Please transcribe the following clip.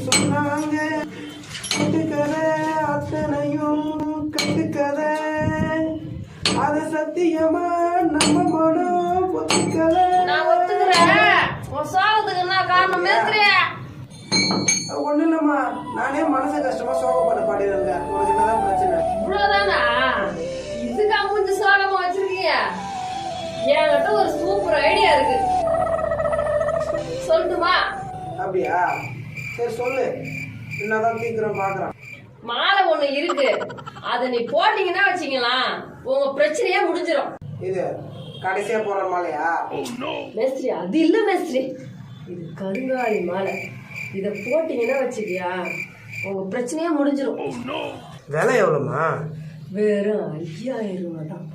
சொன்னாங்க கட்டுக்கதை அத்தனையும் கட்டுக்கதை அத சத்தியமா நம்ம மனம் ஒத்துக்கல. நான் ஒத்துக்கிறேன். காரணம் ஒண்ணு இல்லம்மா, நானே மனசு கஷ்டமா சோகப்பட பாடிருந்தேன். உனக்கு என்னதான் பிரச்சனை? இவ்வளவுதானா? இதுக்கா மூஞ்சி சோகமா வச்சிருக்கீங்க? என்கிட்ட ஒரு சூப்பர் ஐடியா இருக்கு, சொல்லட்டுமா? அப்படியா? சரி சொல்லு, என்னதான் தீக்கிரம் பாக்குறேன். மாலை ஒண்ணு இருக்கு, அத நீ போட்டீங்கன்னா வச்சீங்களா உங்க பிரச்சனையே முடிஞ்சிடும். இது கடைசியா போற மாலையா? மேஸ்திரி, அது இல்ல மேஸ்திரி, இது கருங்காலி மாலை. இத போட்டீங்கன்னா வச்சுக்கியா உங்க பிரச்சனையே முடிஞ்சிடும். விலை எவ்வளவுமா? வெறும் 5000 ரூபாய் தான்.